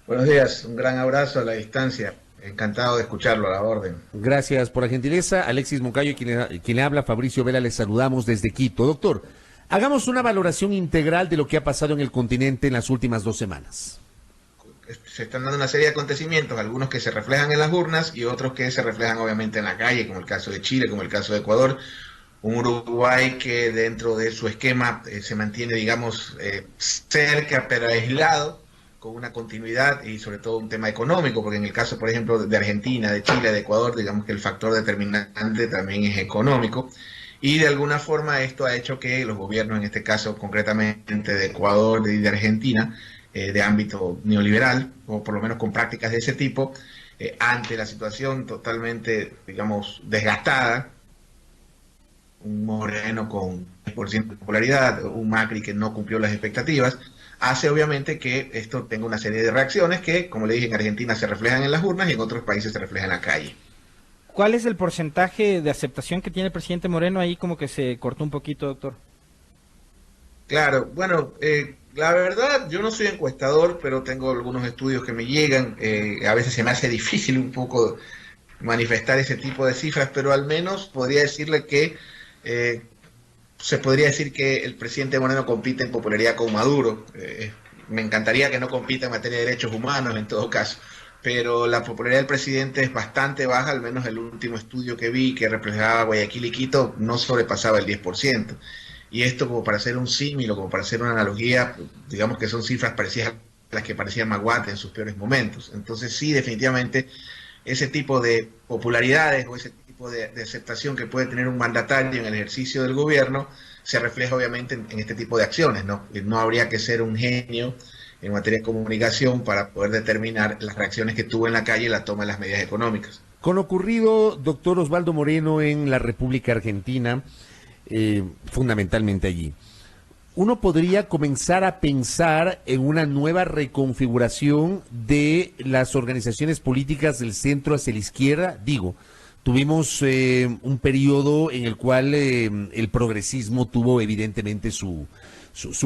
Buenos días, un gran abrazo a la distancia. Encantado de escucharlo, a la orden. Gracias por la gentileza. Alexis Moncayo, quien le habla, Fabricio Vela, les saludamos desde Quito. Doctor, hagamos una valoración integral de lo que ha pasado en el continente en las últimas 2 semanas. Se están dando una serie de acontecimientos, algunos que se reflejan en las urnas y otros que se reflejan obviamente en la calle, como el caso de Chile, como el caso de Ecuador. Un Uruguay que dentro de su esquema se mantiene, digamos, cerca pero aislado, con una continuidad y sobre todo un tema económico, porque en el caso, por ejemplo, de Argentina, de Chile, de Ecuador, digamos que el factor determinante también es económico. Y de alguna forma esto ha hecho que los gobiernos, en este caso concretamente de Ecuador y de Argentina, de ámbito neoliberal, o por lo menos con prácticas de ese tipo, ante la situación totalmente, digamos, desgastada, un Moreno con 10% de popularidad, un Macri que no cumplió las expectativas, hace obviamente que esto tenga una serie de reacciones que, como le dije, en Argentina se reflejan en las urnas y en otros países se reflejan en la calle. ¿Cuál es el porcentaje de aceptación que tiene el presidente Moreno? Ahí como que se cortó un poquito, doctor. Claro, bueno, la verdad, yo no soy encuestador, pero tengo algunos estudios que me llegan. A veces se me hace difícil un poco manifestar ese tipo de cifras, pero al menos podría decirle que eh, se podría decir que el presidente Moreno compite en popularidad con Maduro. Me encantaría que no compita en materia de derechos humanos en todo caso, pero la popularidad del presidente es bastante baja, al menos el último estudio que vi que reflejaba Guayaquil y Quito no sobrepasaba el 10%. Y esto como para hacer un símil o como para hacer una analogía, digamos que son cifras parecidas a las que parecía Maguate en sus peores momentos. Entonces sí, definitivamente ese tipo de popularidades o ese tipo de aceptación que puede tener un mandatario en el ejercicio del gobierno se refleja obviamente en este tipo de acciones, ¿no? No habría que ser un genio en materia de comunicación para poder determinar las reacciones que tuvo en la calle y la toma de las medidas económicas. Con lo ocurrido, doctor Osvaldo Moreno, en la República Argentina, fundamentalmente allí, uno podría comenzar a pensar en una nueva reconfiguración de las organizaciones políticas del centro hacia la izquierda. Digo, tuvimos un periodo en el cual el progresismo tuvo evidentemente su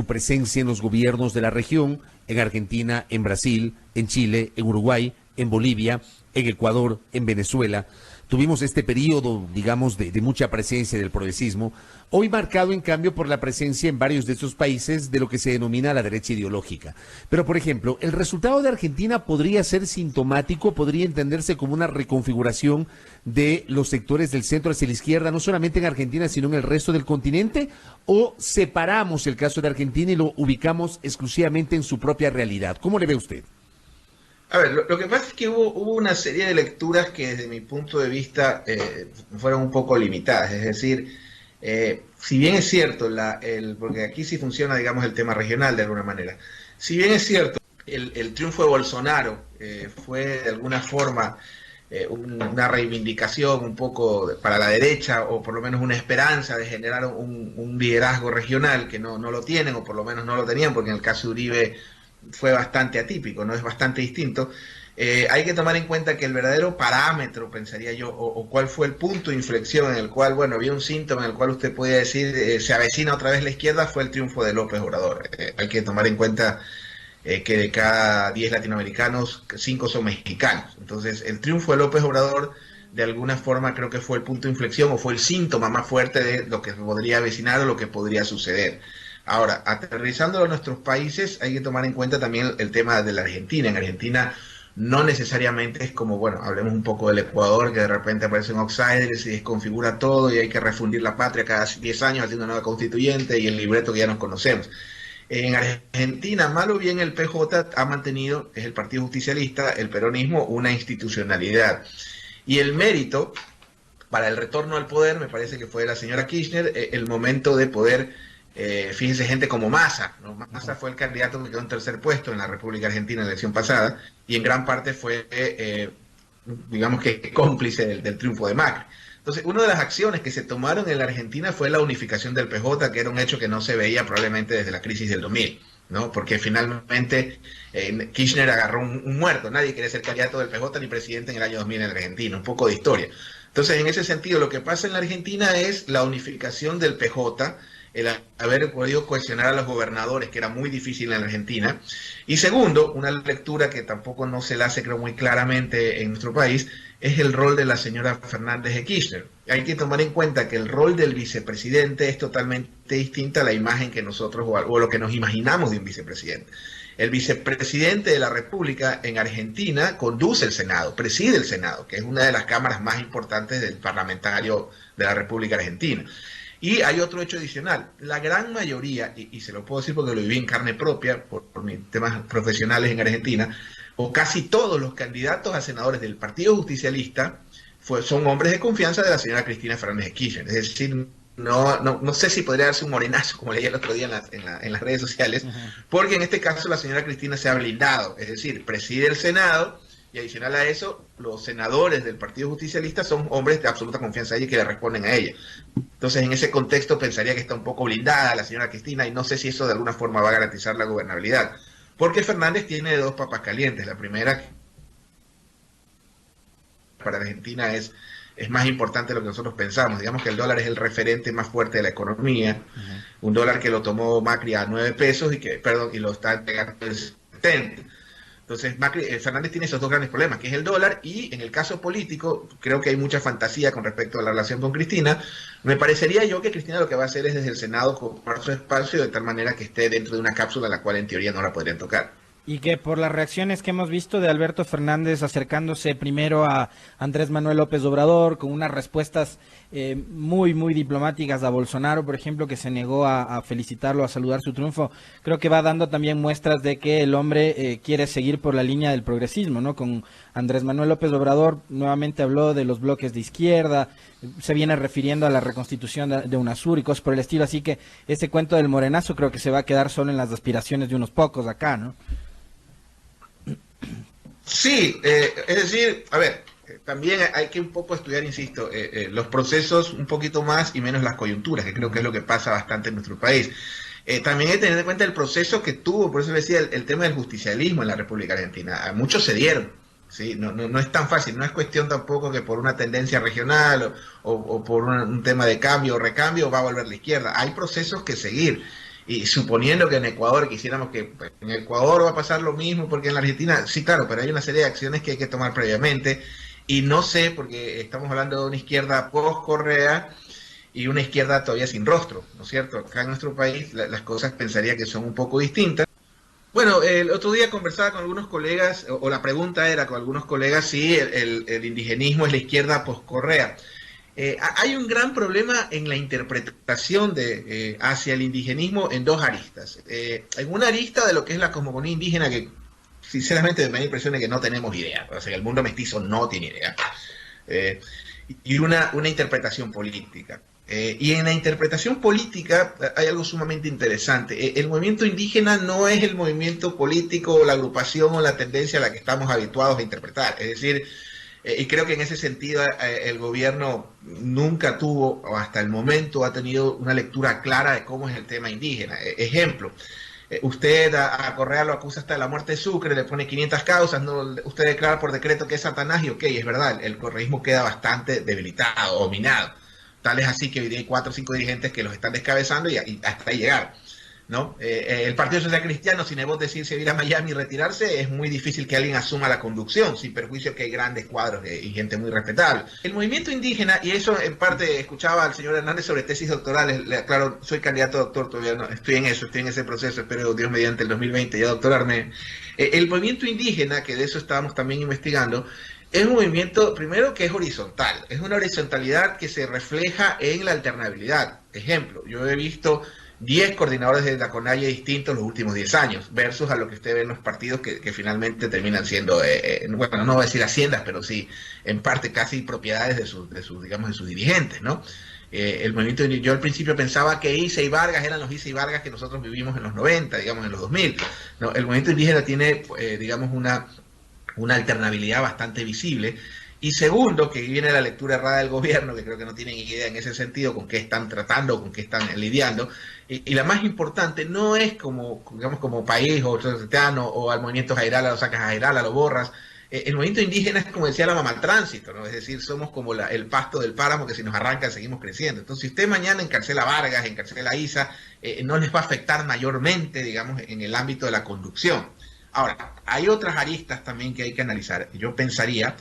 presencia en los gobiernos de la región, en Argentina, en Brasil, en Chile, en Uruguay, en Bolivia, en Ecuador, en Venezuela. Tuvimos este periodo, digamos, de mucha presencia del progresismo, hoy marcado en cambio por la presencia en varios de estos países de lo que se denomina la derecha ideológica. Pero, por ejemplo, el resultado de Argentina podría ser sintomático, podría entenderse como una reconfiguración de los sectores del centro hacia la izquierda, no solamente en Argentina, sino en el resto del continente, o separamos el caso de Argentina y lo ubicamos exclusivamente en su propia realidad. ¿Cómo le ve usted? A ver, lo que pasa es que hubo una serie de lecturas que desde mi punto de vista fueron un poco limitadas. Es decir, si bien es cierto, porque aquí sí funciona, digamos, el tema regional de alguna manera. Si bien es cierto, el triunfo de Bolsonaro fue de alguna forma una reivindicación un poco para la derecha, o por lo menos una esperanza de generar un liderazgo regional que no lo tienen, o por lo menos no lo tenían, porque en el caso de Uribe fue bastante atípico, ¿no? Es bastante distinto. Hay que tomar en cuenta que el verdadero parámetro, pensaría yo, o cuál fue el punto de inflexión en el cual, bueno, había un síntoma en el cual usted podía decir se avecina otra vez la izquierda, fue el triunfo de López Obrador. Hay que tomar en cuenta que de cada 10 latinoamericanos, 5 son mexicanos. Entonces, el triunfo de López Obrador, de alguna forma, creo que fue el punto de inflexión o fue el síntoma más fuerte de lo que podría avecinar o lo que podría suceder. Ahora, aterrizándolo a nuestros países, hay que tomar en cuenta también el tema de la Argentina. En Argentina no necesariamente es como, bueno, hablemos un poco del Ecuador, que de repente aparece un outsider y se desconfigura todo y hay que refundir la patria cada 10 años haciendo una nueva constituyente y el libreto que ya nos conocemos. En Argentina, mal o bien, el PJ ha mantenido, es el Partido Justicialista, el peronismo, una institucionalidad. Y el mérito para el retorno al poder, me parece que fue de la señora Kirchner, el momento de poder, fíjense, gente como Massa, ¿no? Massa fue el candidato que quedó en tercer puesto en la República Argentina en la elección pasada, y en gran parte fue, digamos que cómplice del triunfo de Macri. Entonces, una de las acciones que se tomaron en la Argentina fue la unificación del PJ, que era un hecho que no se veía probablemente desde la crisis del 2000, ¿no? Porque finalmente Kirchner agarró un muerto. Nadie quería ser candidato del PJ ni presidente en el año 2000 en Argentina. Un poco de historia. Entonces, en ese sentido, lo que pasa en la Argentina es la unificación del PJ, el haber podido cohesionar a los gobernadores, que era muy difícil en la Argentina. Y segundo, una lectura que tampoco no se la hace creo muy claramente en nuestro país, es el rol de la señora Fernández de Kirchner. Hay que tomar en cuenta que el rol del vicepresidente es totalmente distinta a la imagen que nosotros o lo que nos imaginamos de un vicepresidente. El vicepresidente de la República en Argentina conduce el Senado, preside el Senado, que es una de las cámaras más importantes del parlamentario de la República Argentina. Y hay otro hecho adicional, la gran mayoría, y se lo puedo decir porque lo viví en carne propia por mis temas profesionales en Argentina, o casi todos los candidatos a senadores del Partido Justicialista son hombres de confianza de la señora Cristina Fernández de Kirchner. Es decir, no sé si podría darse un morenazo, como leí el otro día en las redes sociales, porque en este caso la señora Cristina se ha blindado, es decir, preside el Senado, y adicional a eso, los senadores del Partido Justicialista son hombres de absoluta confianza a ella y que le responden a ella. Entonces, en ese contexto pensaría que está un poco blindada la señora Cristina, y no sé si eso de alguna forma va a garantizar la gobernabilidad. Porque Fernández tiene dos papas calientes. La primera, para Argentina es más importante de lo que nosotros pensamos. Digamos que el dólar es el referente más fuerte de la economía. Un dólar que lo tomó Macri a 9 pesos y lo está entregando en 70. Entonces, Fernández tiene esos dos grandes problemas, que es el dólar, y en el caso político, creo que hay mucha fantasía con respecto a la relación con Cristina. Me parecería yo que Cristina lo que va a hacer es desde el Senado ocupar su espacio de tal manera que esté dentro de una cápsula la cual en teoría no la podrían tocar. Y que por las reacciones que hemos visto de Alberto Fernández acercándose primero a Andrés Manuel López Obrador con unas respuestas muy diplomáticas a Bolsonaro, por ejemplo, que se negó a felicitarlo, a saludar su triunfo, creo que va dando también muestras de que el hombre quiere seguir por la línea del progresismo, ¿no? Con Andrés Manuel López Obrador nuevamente habló de los bloques de izquierda, se viene refiriendo a la reconstitución de UNASUR y cosas por el estilo, así que ese cuento del morenazo creo que se va a quedar solo en las aspiraciones de unos pocos acá, ¿no? Sí, es decir, a ver, también hay que un poco estudiar, insisto, los procesos un poquito más y menos las coyunturas, que creo que es lo que pasa bastante en nuestro país. También hay que tener en cuenta el proceso que tuvo, por eso decía, el tema del justicialismo en la República Argentina. A muchos se dieron, ¿sí? No es tan fácil, no es cuestión tampoco que por una tendencia regional o por un tema de cambio o recambio va a volver la izquierda. Hay procesos que seguir. Y suponiendo que en Ecuador quisiéramos que en Ecuador va a pasar lo mismo, porque en la Argentina, sí, claro, pero hay una serie de acciones que hay que tomar previamente, y no sé, porque estamos hablando de una izquierda post-Correa y una izquierda todavía sin rostro, ¿no es cierto? Acá en nuestro país las cosas pensaría que son un poco distintas. Bueno, el otro día conversaba con algunos colegas, o la pregunta era con algunos colegas si el indigenismo es la izquierda post-Correa. Hay un gran problema en la interpretación hacia el indigenismo en dos aristas. En una arista de lo que es la cosmogonía indígena, que sinceramente me da la impresión de que no tenemos idea, o sea, el mundo mestizo no tiene idea. Y una interpretación política. Y en la interpretación política hay algo sumamente interesante. El movimiento indígena no es el movimiento político o la agrupación o la tendencia a la que estamos habituados a interpretar. Es decir, y creo que en ese sentido el gobierno nunca tuvo, o hasta el momento ha tenido una lectura clara de cómo es el tema indígena. Ejemplo, usted a Correa lo acusa hasta de la muerte de Sucre, le pone 500 causas, ¿no? Usted declara por decreto que es Satanás y ok, es verdad, el correísmo queda bastante debilitado o minado. Tal es así que hoy día hay 4 o 5 dirigentes que los están descabezando y hasta ahí llegar, ¿no? El Partido Social Cristiano, sin vos decirse ir a Miami y retirarse, es muy difícil que alguien asuma la conducción, sin perjuicio que hay grandes cuadros y gente muy respetable. El movimiento indígena, y eso en parte escuchaba al señor Hernández sobre tesis doctorales, le aclaro, soy candidato a doctor, todavía no, estoy en ese proceso, espero Dios mediante el 2020 ya doctorarme. El movimiento indígena, que de eso estábamos también investigando, es un movimiento, primero, que es horizontal, es una horizontalidad que se refleja en la alternabilidad. Ejemplo, yo he visto 10 coordinadores de la CONAIE distintos los últimos 10 años, versus a lo que usted ve en los partidos que finalmente terminan siendo, bueno, no voy a decir haciendas, pero sí, en parte casi propiedades de sus dirigentes, ¿no? El movimiento, yo al principio pensaba que Isa y Vargas eran los Isa y Vargas que nosotros vivimos en los 90, digamos, en los 2000. No, el movimiento indígena tiene, digamos, una alternabilidad bastante visible. Y segundo, que viene la lectura errada del gobierno, que creo que no tienen idea en ese sentido con qué están tratando, con qué están lidiando. Y la más importante no es como, digamos, como país o al movimiento Jairala lo sacas a Jairala, lo borras. el movimiento indígena es como decía la mamá tránsito, ¿no? Es decir, somos como el pasto del páramo que si nos arranca seguimos creciendo. Entonces, si usted mañana encarcela a Vargas, encarcela a Isa, no les va a afectar mayormente, digamos, en el ámbito de la conducción. Ahora, hay otras aristas también que hay que analizar. Yo pensaría,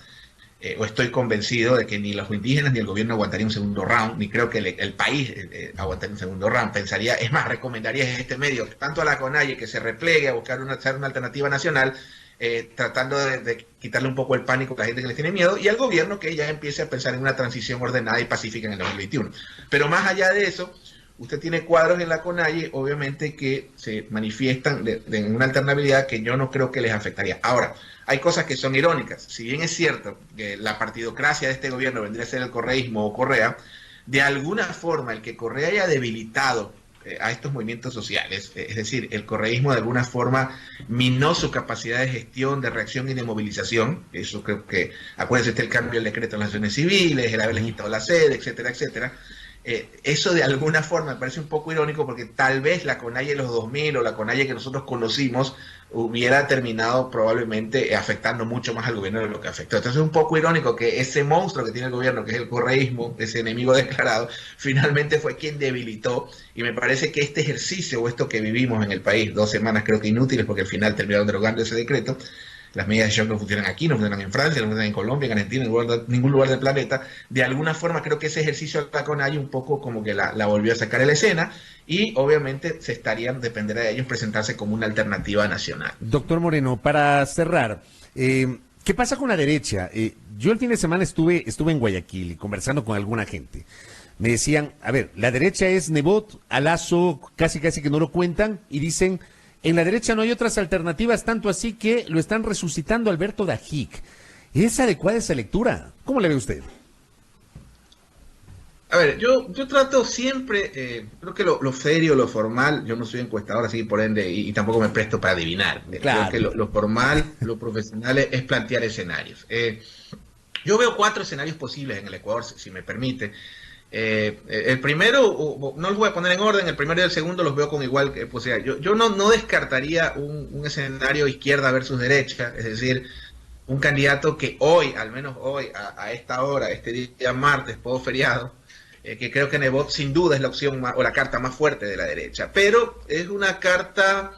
o estoy convencido de que ni los indígenas ni el gobierno aguantaría un segundo round, ni creo que el país aguantaría un segundo round. Pensaría, es más, recomendaría a este medio, tanto a la CONAIE, que se replegue a buscar una alternativa nacional, tratando de quitarle un poco el pánico a la gente que les tiene miedo, y al gobierno que ya empiece a pensar en una transición ordenada y pacífica en el 2021. Pero más allá de eso, usted tiene cuadros en la CONAIE, obviamente, que se manifiestan en una alternabilidad que yo no creo que les afectaría. Ahora, hay cosas que son irónicas. Si bien es cierto que la partidocracia de este gobierno vendría a ser el correísmo o Correa, de alguna forma el que Correa haya debilitado a estos movimientos sociales, es decir, el correísmo de alguna forma minó su capacidad de gestión, de reacción y de movilización. Eso creo que, acuérdense, está el cambio del decreto de las naciones civiles, el haberles quitado la sede, etcétera, etcétera. Eso de alguna forma me parece un poco irónico, porque tal vez la CONAIE de los 2000 o la CONAIE que nosotros conocimos hubiera terminado probablemente afectando mucho más al gobierno de lo que afectó. Entonces es un poco irónico que ese monstruo que tiene el gobierno, que es el correísmo, ese enemigo declarado, finalmente fue quien debilitó, y me parece que este ejercicio o esto que vivimos en el país, 2 semanas creo que inútiles, porque al final terminaron derogando ese decreto. Las medidas de shock no funcionan aquí, no funcionan en Francia, no funcionan en Colombia, en Argentina, en ningún lugar del planeta. De alguna forma creo que ese ejercicio de la CONAIE un poco como que la volvió a sacar a la escena, y obviamente dependerá de ellos presentarse como una alternativa nacional. Doctor Moreno, para cerrar, ¿qué pasa con la derecha? Yo el fin de semana estuve en Guayaquil y conversando con alguna gente. Me decían, a ver, la derecha es Nebot, a Lasso casi que no lo cuentan, y dicen, en la derecha no hay otras alternativas, tanto así que lo están resucitando Alberto Dajic. ¿Es adecuada esa lectura? ¿Cómo le ve usted? A ver, yo trato siempre, creo que lo serio, lo formal, yo no soy encuestador, así por ende, y tampoco me presto para adivinar. Claro. Creo que lo formal, lo profesional es plantear escenarios. Yo veo 4 escenarios posibles en el Ecuador, si me permite. El primero, no los voy a poner en orden, el primero y el segundo los veo con igual posibilidad. Yo no descartaría un escenario izquierda versus derecha, es decir, un candidato que hoy, al menos hoy, a esta hora, este día martes, post feriado, que creo que Nebot sin duda es la opción o la carta más fuerte de la derecha, pero es una carta,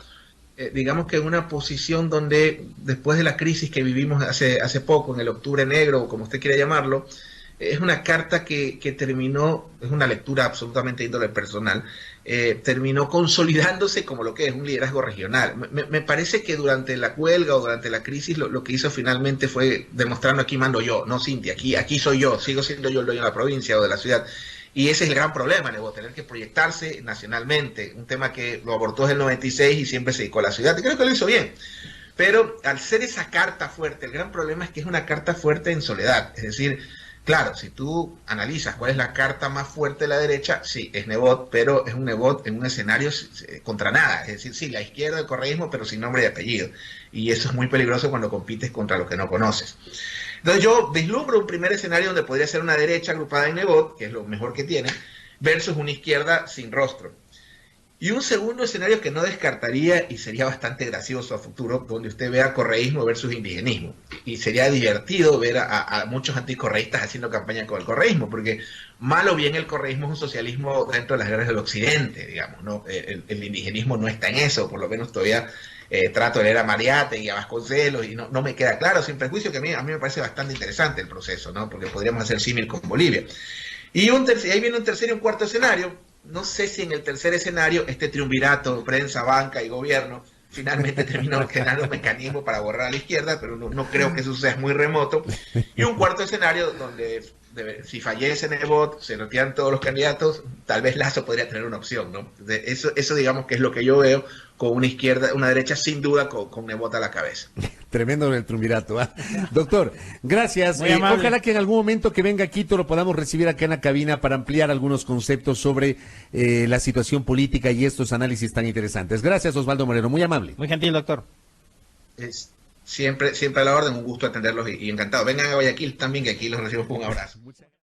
digamos que en una posición donde después de la crisis que vivimos hace poco, en el octubre negro, o como usted quiera llamarlo, es una carta que terminó, es una lectura absolutamente índole personal, terminó consolidándose como lo que es un liderazgo regional. Me parece que durante la huelga o durante la crisis lo que hizo finalmente fue demostrando: aquí mando yo, no Cintia, aquí soy yo, sigo siendo yo el dueño de la provincia o de la ciudad. Y ese es el gran problema, Nebo, tener que proyectarse nacionalmente, un tema que lo abortó desde el 96 y siempre se dedicó a la ciudad, y creo que lo hizo bien. Pero al ser esa carta fuerte, el gran problema es que es una carta fuerte en soledad, es decir, claro, si tú analizas cuál es la carta más fuerte de la derecha, sí, es Nebot, pero es un Nebot en un escenario contra nada. Es decir, sí, la izquierda, el correísmo, pero sin nombre y apellido. Y eso es muy peligroso cuando compites contra lo que no conoces. Entonces yo vislumbro un primer escenario donde podría ser una derecha agrupada en Nebot, que es lo mejor que tiene, versus una izquierda sin rostro. Y un segundo escenario que no descartaría, y sería bastante gracioso a futuro, donde usted vea correísmo versus indigenismo. Y sería divertido ver a muchos anticorreístas haciendo campaña con el correísmo, porque mal o bien el correísmo es un socialismo dentro de las guerras del occidente, digamos, ¿no? El indigenismo no está en eso, por lo menos todavía trato de leer a Mariátegui y a Vasconcelos, y no me queda claro, sin prejuicio, que a mí me parece bastante interesante el proceso, ¿no? Porque podríamos hacer símil con Bolivia. Y ahí viene un tercer y un cuarto escenario. No sé si en el tercer escenario este triunvirato, prensa, banca y gobierno, finalmente terminó generando un mecanismo para borrar a la izquierda, pero no creo que eso sea muy remoto. Y un cuarto escenario donde si fallece Nebot, se retiran todos los candidatos, tal vez Lasso podría tener una opción, ¿no? Eso digamos que es lo que yo veo con una izquierda, una derecha sin duda con Nebot a la cabeza. Tremendo el triunvirato. ¿Eh? Doctor, gracias. Ojalá que en algún momento que venga a Quito lo podamos recibir acá en la cabina para ampliar algunos conceptos sobre la situación política y estos análisis tan interesantes. Gracias, Osvaldo Moreno, muy amable. Muy gentil, doctor. Siempre a la orden, un gusto atenderlos y encantado. Vengan a Guayaquil también, que aquí los recibo con un abrazo.